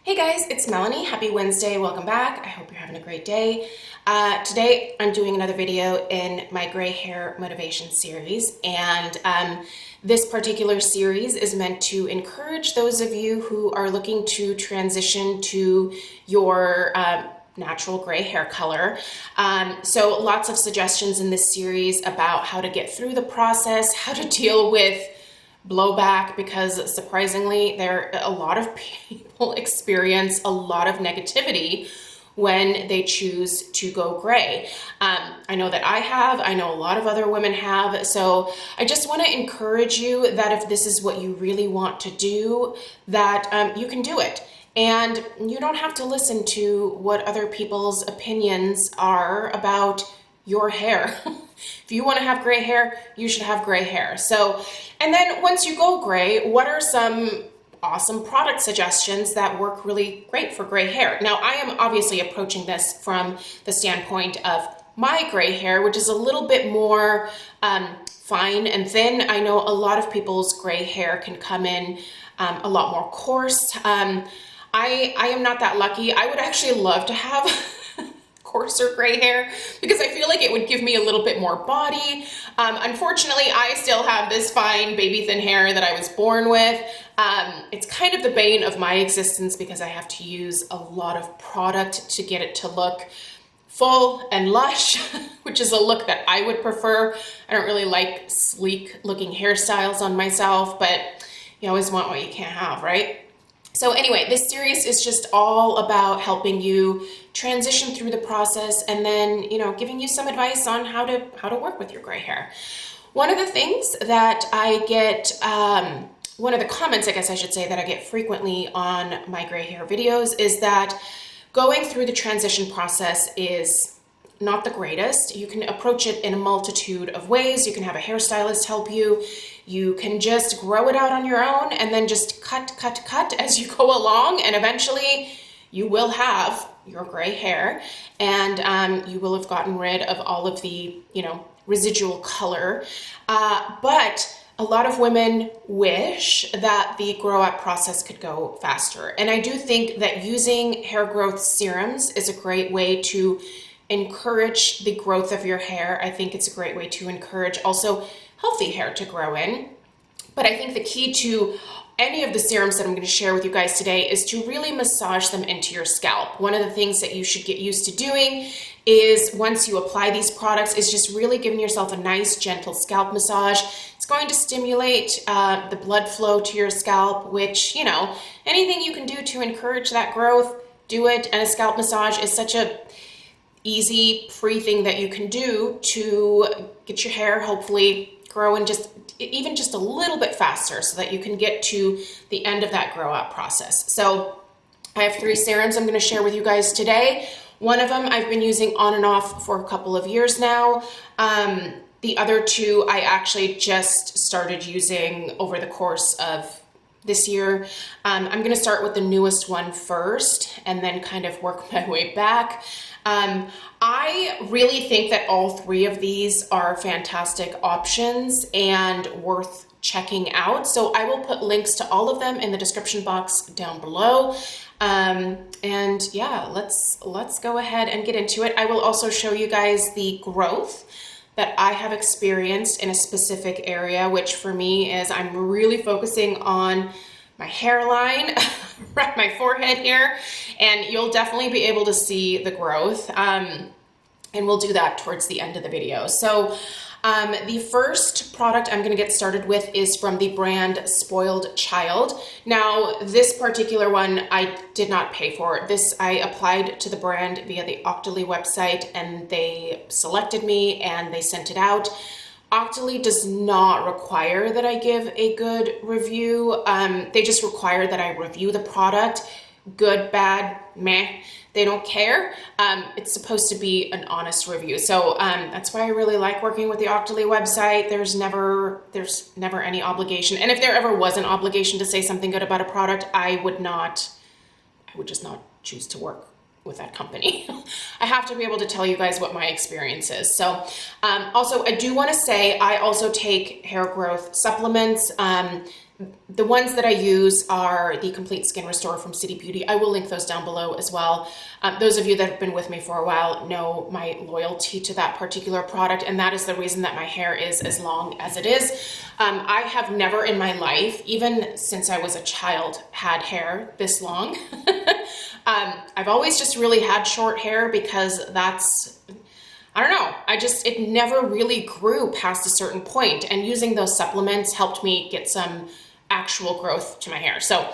Hey guys, it's Melanie. Happy Wednesday. Welcome back. I hope you're having a great day. Today I'm doing another video in my gray hair motivation series, and this particular series is meant to encourage those of you who are looking to transition to your natural gray hair color. So lots of suggestions in this series about how to get through the process, how to deal with blowback, because surprisingly a lot of people experience a lot of negativity when they choose to go gray. I know that I know a lot of other women have, so I just want to encourage you that if this is what you really want to do, that you can do it. And you don't have to listen to what other people's opinions are about your hair. If you want to have gray hair, you should have gray hair. So, and then once you go gray, what are some awesome product suggestions that work really great for gray hair? Now, I am obviously approaching this from the standpoint of my gray hair, which is a little bit more fine and thin. I know a lot of people's gray hair can come in a lot more coarse. I am not that lucky. I would actually love to have coarser gray hair because I feel like it would give me a little bit more body. Unfortunately, I still have this fine baby thin hair that I was born with. It's kind of the bane of my existence because I have to use a lot of product to get it to look full and lush, which is a look that I would prefer. I don't really like sleek looking hairstyles on myself, but you always want what you can't have, right? So anyway, this series is just all about helping you transition through the process and then, giving you some advice on how to work with your gray hair. One of the things that I get, one of the comments, I guess I should say, that I get frequently on my gray hair videos is that going through the transition process is not the greatest. You can approach it in a multitude of ways. You can have a hairstylist help you. You can just grow it out on your own and then just cut as you go along, and eventually you will have your gray hair, and you will have gotten rid of all of the, residual color. But a lot of women wish that the grow out process could go faster. And I do think that using hair growth serums is a great way to encourage the growth of your hair. I think it's a great way to encourage also healthy hair to grow in. But I think the key to any of the serums that I'm going to share with you guys today is to really massage them into your scalp. One of the things that you should get used to doing is, once you apply these products, is just really giving yourself a nice gentle scalp massage. It's going to stimulate the blood flow to your scalp, which, anything you can do to encourage that growth, do it. And a scalp massage is such a easy, free thing that you can do to get your hair hopefully growing even just a little bit faster so that you can get to the end of that grow out process. So I have 3 serums I'm going to share with you guys today. One of them I've been using on and off for a couple of years now. The other 2 I actually just started using over the course of this year. I'm going to start with the newest one first and then kind of work my way back. I really think that all 3 of these are fantastic options and worth checking out. So I will put links to all of them in the description box down below. And yeah, let's go ahead and get into it. I will also show you guys the growth that I have experienced in a specific area, which for me is I'm really focusing on my hairline, around my forehead here, and you'll definitely be able to see the growth. And we'll do that towards the end of the video. So the first product I'm going to get started with is from the brand Spoiled Child. Now, this particular one I did not pay for. This I applied to the brand via the Octoly website, and they selected me and they sent it out. Octoly does not require that I give a good review. They just require that I review the product. Good, bad, meh. They don't care. It's supposed to be an honest review. So that's why I really like working with the Octoly website. There's never any obligation. And if there ever was an obligation to say something good about a product, I would just not choose to work with that company. I have to be able to tell you guys what my experience is. So also I do want to say I also take hair growth supplements. The ones that I use are the Complete Skin Restore from City Beauty. I will link those down below as well. Those of you that have been with me for a while know my loyalty to that particular product, and that is the reason that my hair is as long as it is. I have never in my life, even since I was a child, had hair this long. I've always just really had short hair because that's, I don't know, it never really grew past a certain point, and using those supplements helped me get some actual growth to my hair. So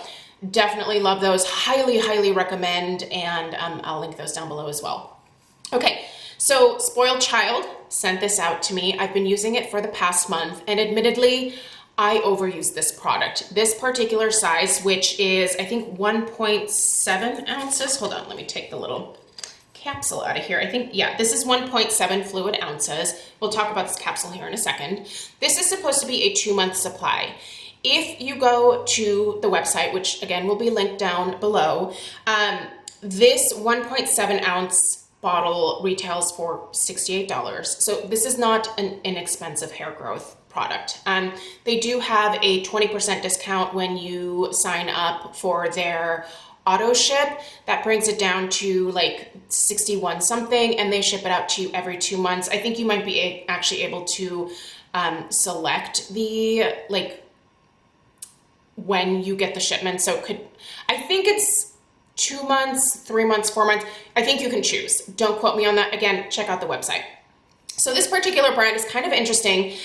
definitely love those, highly, highly recommend, and I'll link those down below as well. Okay, so Spoiled Child sent this out to me. I've been using it for the past month, and admittedly, I overuse this product. This particular size, which is, I think, 1.7 ounces. Hold on, let me take the little capsule out of here. I think, yeah, this is 1.7 fluid ounces. We'll talk about this capsule here in a second. This is supposed to be a 2-month supply. If you go to the website, which again will be linked down below, this 1.7 ounce bottle retails for $68. So this is not an inexpensive hair growth product. They do have a 20% discount when you sign up for their auto ship. That brings it down to like 61 something, and they ship it out to you every 2 months. I think you might be actually able to select the when you get the shipment. So I think it's 2 months, 3 months, 4 months. I think you can choose. Don't quote me on that. Again, check out the website. So this particular brand is kind of interesting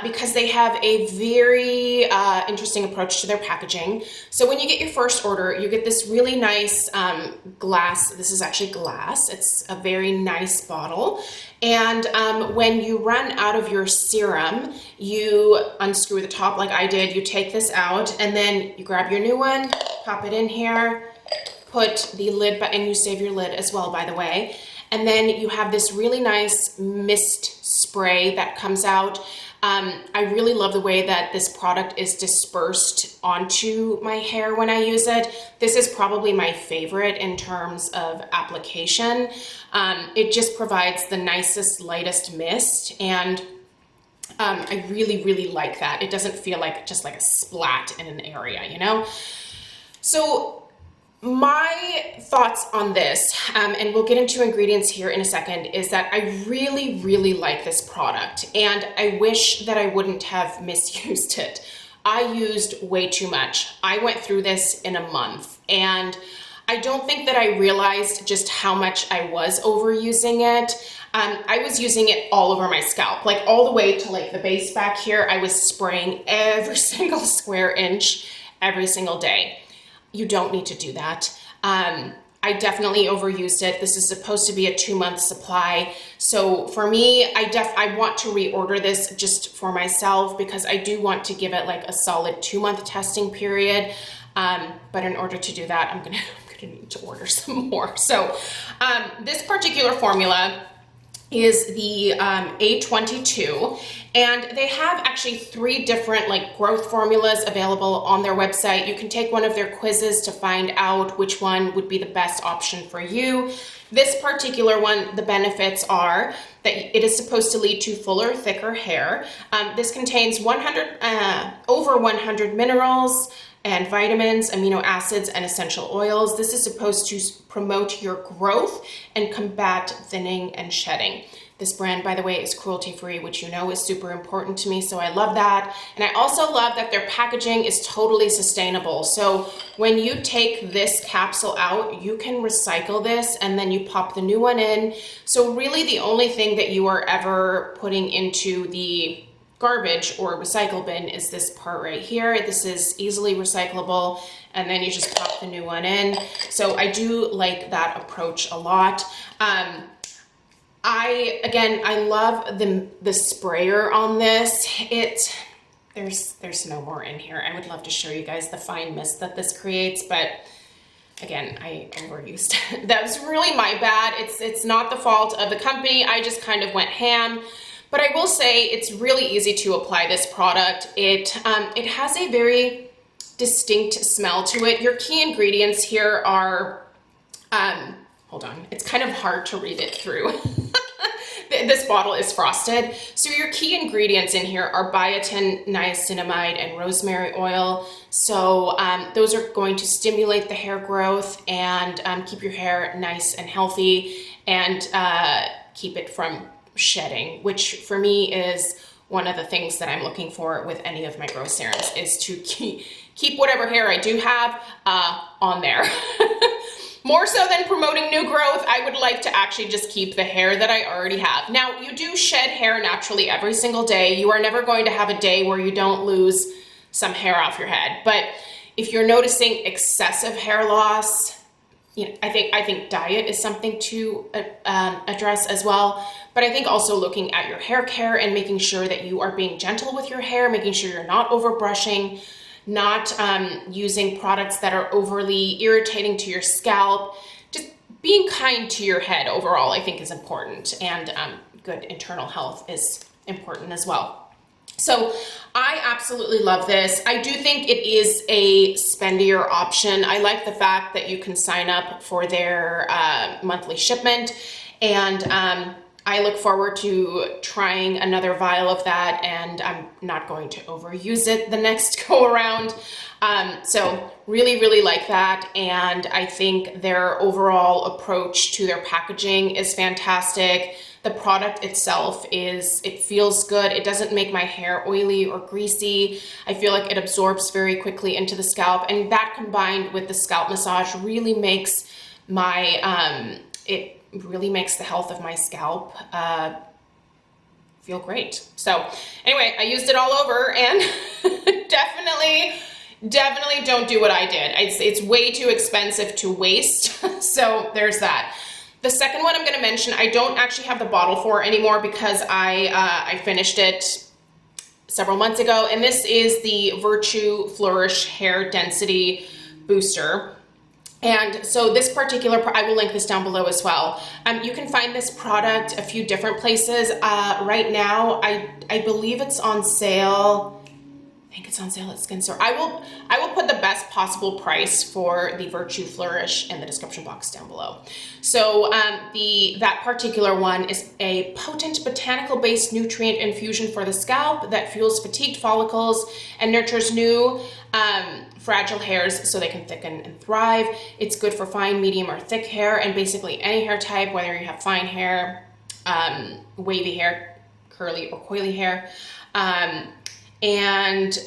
because they have a very interesting approach to their packaging. So when you get your first order, you get this really nice glass. This is actually glass. It's a very nice bottle. And when you run out of your serum, you unscrew the top like I did. You take this out, and then you grab your new one, pop it in here, put the lid, and you save your lid as well, by the way. And then you have this really nice mist spray that comes out. I really love the way that this product is dispersed onto my hair when I use it. This is probably my favorite in terms of application. It just provides the nicest, lightest mist, and I really, really like that. It doesn't feel like just like a splat in an area, you know? So my thoughts on this, and we'll get into ingredients here in a second, is that I really, really like this product, and I wish that I wouldn't have misused it. I used way too much. I went through this in a month, and I don't think that I realized just how much I was overusing it. I was using it all over my scalp, like all the way to like the base back here. I was spraying every single square inch every single day. You don't need to do that. I definitely overused it. This is supposed to be a 2-month supply. So for me, I want to reorder this just for myself because I do want to give it like a solid 2-month testing period. But in order to do that, I'm gonna need to order some more. So this particular formula is the A22, and they have actually 3 different like growth formulas available on their website. You can take one of their quizzes to find out which one would be the best option for you. This particular one, the benefits are that it is supposed to lead to fuller, thicker hair. This contains over 100 minerals and vitamins, amino acids, and essential oils. This is supposed to promote your growth and combat thinning and shedding. This brand, by the way, is cruelty-free, which you know is super important to me, so I love that. And I also love that their packaging is totally sustainable. So when you take this capsule out, you can recycle this and then you pop the new one in. So really the only thing that you are ever putting into the garbage or recycle bin is this part right here. This is easily recyclable, and then you just pop the new one in. So I do like that approach a lot. I love the sprayer on this. There's no more in here. I would love to show you guys the fine mist that this creates, but again, I overused it. That was really my bad. It's not the fault of the company. I just kind of went ham. But I will say it's really easy to apply this product. It has a very distinct smell to it. Your key ingredients here are, hold on, it's kind of hard to read it through. this bottle is frosted. So your key ingredients in here are biotin, niacinamide, and rosemary oil. So those are going to stimulate the hair growth and keep your hair nice and healthy, and keep it from shedding, which for me is one of the things that I'm looking for with any of my growth serums, is to keep whatever hair I do have on there. More so than promoting new growth, I would like to actually just keep the hair that I already have. Now, you do shed hair naturally every single day. You are never going to have a day where you don't lose some hair off your head. But if you're noticing excessive hair loss, you know, I think diet is something to address as well. But I think also looking at your hair care and making sure that you are being gentle with your hair, making sure you're not over brushing, not using products that are overly irritating to your scalp. Just being kind to your head overall, I think, is important, and good internal health is important as well. So I absolutely love this. I do think it is a spendier option. I like the fact that you can sign up for their monthly shipment, and I look forward to trying another vial of that, and I'm not going to overuse it the next go around. So really, really like that. And I think their overall approach to their packaging is fantastic. The product itself it feels good. It doesn't make my hair oily or greasy. I feel like it absorbs very quickly into the scalp, and that combined with the scalp massage really makes my, it really makes the health of my scalp feel great. So anyway, I used it all over, and definitely don't do what I did. It's way too expensive to waste. So there's that. The second one I'm going to mention, I don't actually have the bottle for anymore because I finished it several months ago, and this is the Virtue Flourish Hair Density Booster. And so this particular, I will link this down below as well. You can find this product a few different places. Right now, I believe it's on sale. I think it's on sale at Skin Store. I will put the best possible price for the Virtue Flourish in the description box down below. So that particular one is a potent botanical-based nutrient infusion for the scalp that fuels fatigued follicles and nurtures new fragile hairs so they can thicken and thrive. It's good for fine, medium, or thick hair, and basically any hair type, whether you have fine hair, wavy hair, curly or coily hair. And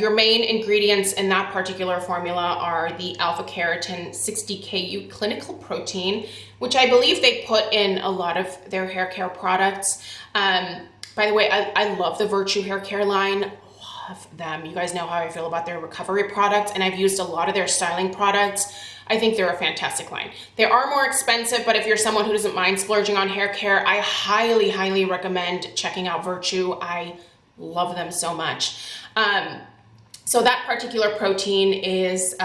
your main ingredients in that particular formula are the alpha keratin 60Ku clinical protein, which I believe they put in a lot of their hair care products. By the way, I love the Virtue hair care line. Love them. You guys know how I feel about their recovery products, and I've used a lot of their styling products. I think they're a fantastic line. They are more expensive, but if you're someone who doesn't mind splurging on hair care, I highly, highly recommend checking out Virtue. I love them so much. So that particular protein is,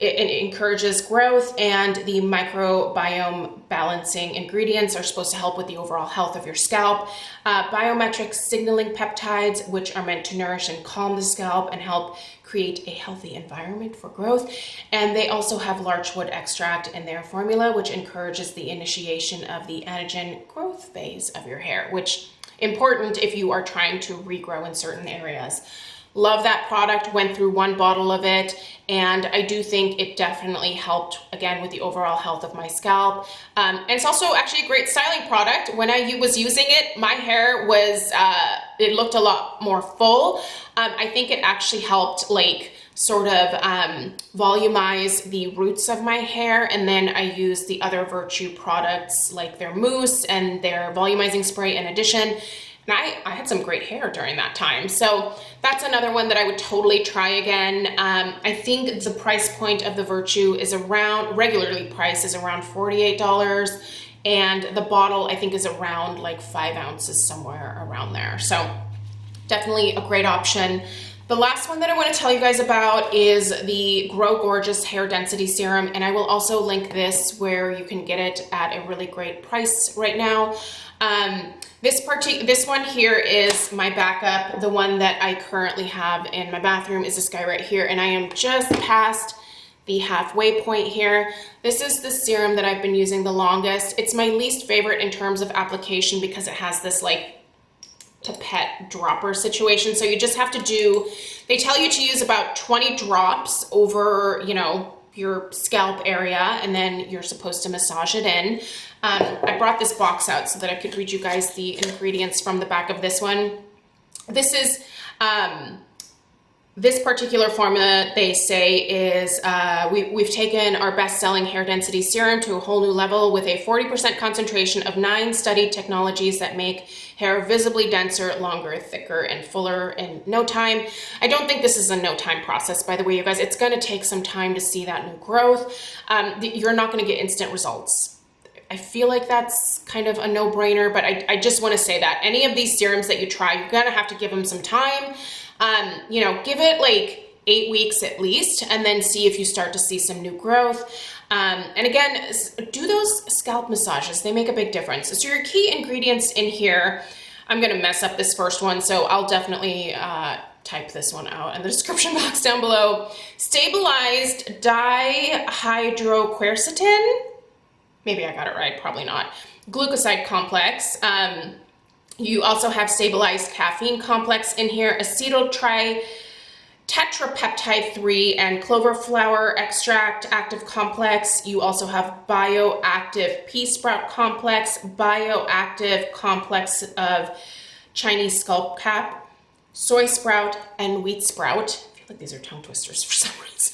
it encourages growth, and the microbiome balancing ingredients are supposed to help with the overall health of your scalp. Biometric signaling peptides, which are meant to nourish and calm the scalp and help create a healthy environment for growth. And they also have larchwood extract in their formula, which encourages the initiation of the anagen growth phase of your hair, which important if you are trying to regrow in certain areas. Love that product, went through one bottle of it, and I do think it definitely helped, again, with the overall health of my scalp. And it's also actually a great styling product. When I was using it, my hair was, it looked a lot more full. I think it actually helped like sort of volumize the roots of my hair, and then I used the other Virtue products like their mousse and their volumizing spray in addition. And I had some great hair during that time. So that's another one that I would totally try again. I think the price point of the Virtue is around, regularly priced is around $48. And the bottle I think is around like 5 ounces, somewhere around there. So definitely a great option. The last one that I want to tell you guys about is the Grow Gorgeous Hair Density Serum, and I will also link this where you can get it at a really great price right now. This one here is my backup. The one that I currently have in my bathroom is this guy right here, and I am just past the halfway point here. This is the serum that I've been using the longest. It's my least favorite in terms of application because it has this like pipette dropper situation. So you just have to do, they tell you to use about 20 drops over, you know, your scalp area, and then you're supposed to massage it in. I brought this box out so that I could read you guys the ingredients from the back of this one. This is, this particular formula, they say, is we've taken our best-selling hair density serum to a whole new level with a 40% concentration of 9 studied technologies that make hair visibly denser, longer, thicker, and fuller in no time. I don't think this is a no time process, by the way, you guys. It's going to take some time to see that new growth. You're not going to get instant results. I feel like that's kind of a no-brainer, but I just want to say that any of these serums that you try, you're going to have to give them some time. You know, give it like 8 weeks at least, and then see if you start to see some new growth. And again, do those scalp massages. They make a big difference. So your key ingredients in here, I'm going to mess up this first one, so I'll definitely type this one out in the description box down below. Stabilized dihydroquercetin. Maybe I got it right, probably not. Glucoside complex. You also have stabilized caffeine complex in here, acetyl tetrapeptide 3 and clover flower extract active complex. You also have bioactive pea sprout complex, bioactive complex of Chinese skull cap, soy sprout, and wheat sprout. I feel like these are tongue twisters for some reason.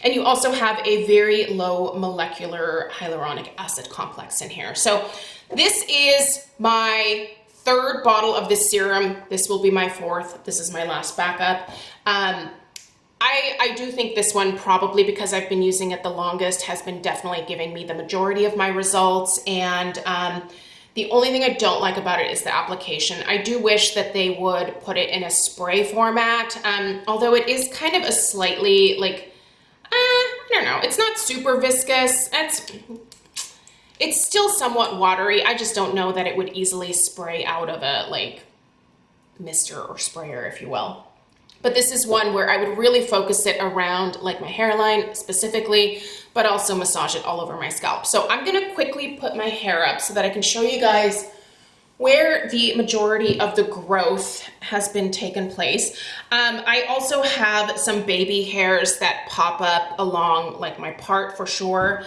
And you also have a very low molecular hyaluronic acid complex in here. So this is my 3rd bottle of this serum. This will be my 4th. This is my last backup. I do think this one, probably because I've been using it the longest, has been definitely giving me the majority of my results. And the only thing I don't like about it is the application. I do wish that they would put it in a spray format, although it is kind of a slightly like, I don't know, it's not super viscous. It's still somewhat watery. I just don't know that it would easily spray out of a like mister or sprayer, if you will. But this is one where I would really focus it around like my hairline specifically, but also massage it all over my scalp. So I'm gonna quickly put my hair up so that I can show you guys where the majority of the growth has been taken place. I also have some baby hairs that pop up along like my part for sure,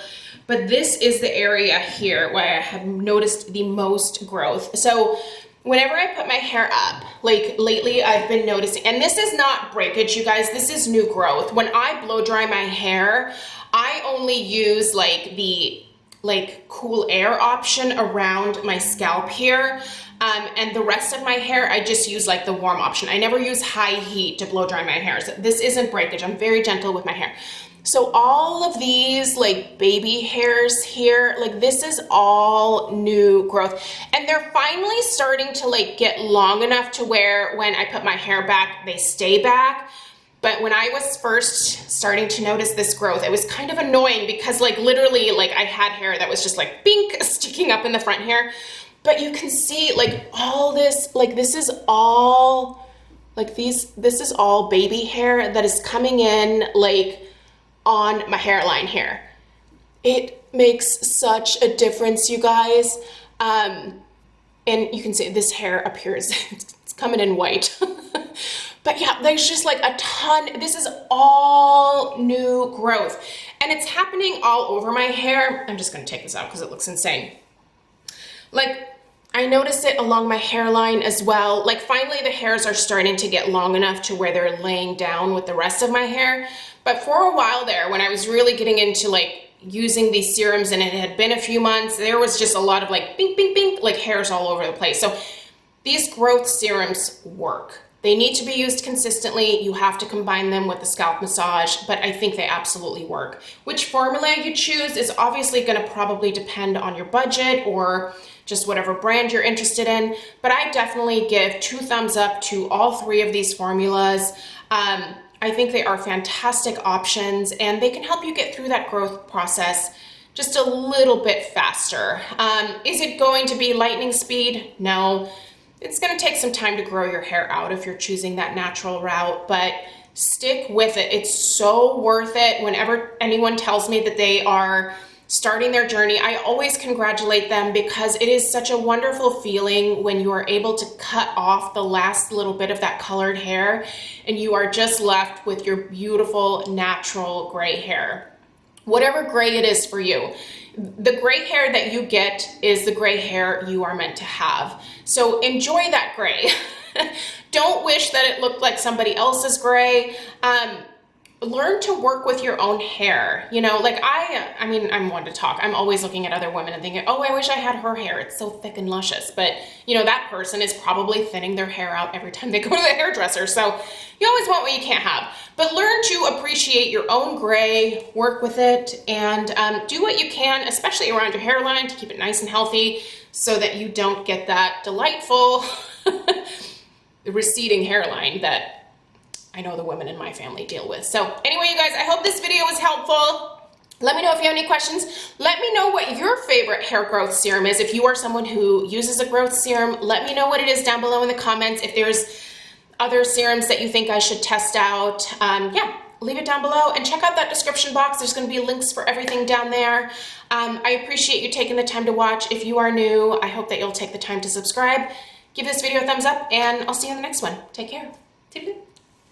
but this is the area here where I have noticed the most growth. So whenever I put my hair up, like lately I've been noticing, and this is not breakage, you guys, this is new growth. When I blow dry my hair, I only use like the cool air option around my scalp here. And the rest of my hair, I just use like the warm option. I never use high heat to blow dry my hair. So this isn't breakage. I'm very gentle with my hair. So all of these like baby hairs here, like this is all new growth. And they're finally starting to like get long enough to where when I put my hair back, they stay back. But when I was first starting to notice this growth, it was kind of annoying because like literally like I had hair that was just like bink sticking up in the front here. But you can see like all this, like this is all like this is all baby hair that is coming in like on my hairline here. It makes such a difference, you guys. And you can see this hair up here is it's coming in white. But yeah, there's just like a ton. This is all new growth and it's happening all over my hair. I'm just gonna take this out because it looks insane. Like I notice it along my hairline as well. Like finally the hairs are starting to get long enough to where they're laying down with the rest of my hair. But for a while there, when I was really getting into like using these serums and it had been a few months, there was just a lot of like bink, bink, bink, like hairs all over the place. So these growth serums work. They need to be used consistently. You have to combine them with the scalp massage, but I think they absolutely work. Which formula you choose is obviously gonna probably depend on your budget or just whatever brand you're interested in, but I definitely give 2 thumbs up to all 3 of these formulas. I think they are fantastic options and they can help you get through that growth process just a little bit faster. Is it going to be lightning speed? No. It's going to take some time to grow your hair out if you're choosing that natural route, but stick with it. It's so worth it. Whenever anyone tells me that they are starting their journey, I always congratulate them because it is such a wonderful feeling when you are able to cut off the last little bit of that colored hair and you are just left with your beautiful natural gray hair. Whatever gray it is for you. The gray hair that you get is the gray hair you are meant to have. So enjoy that gray. Don't wish that it looked like somebody else's gray. Learn to work with your own hair. You know, like I mean, I'm one to talk. I'm always looking at other women and thinking, oh, I wish I had her hair. It's so thick and luscious. But you know, that person is probably thinning their hair out every time they go to the hairdresser. So you always want what you can't have. But learn to appreciate your own gray, work with it, and do what you can, especially around your hairline, to keep it nice and healthy so that you don't get that delightful receding hairline that I know the women in my family deal with. So anyway, you guys, I hope this video was helpful. Let me know if you have any questions. Let me know what your favorite hair growth serum is. If you are someone who uses a growth serum, let me know what it is down below in the comments. If there's other serums that you think I should test out, yeah, leave it down below and check out that description box. There's gonna be links for everything down there. I appreciate you taking the time to watch. If you are new, I hope that you'll take the time to subscribe. Give this video a thumbs up and I'll see you in the next one. Take care. Toodaloo.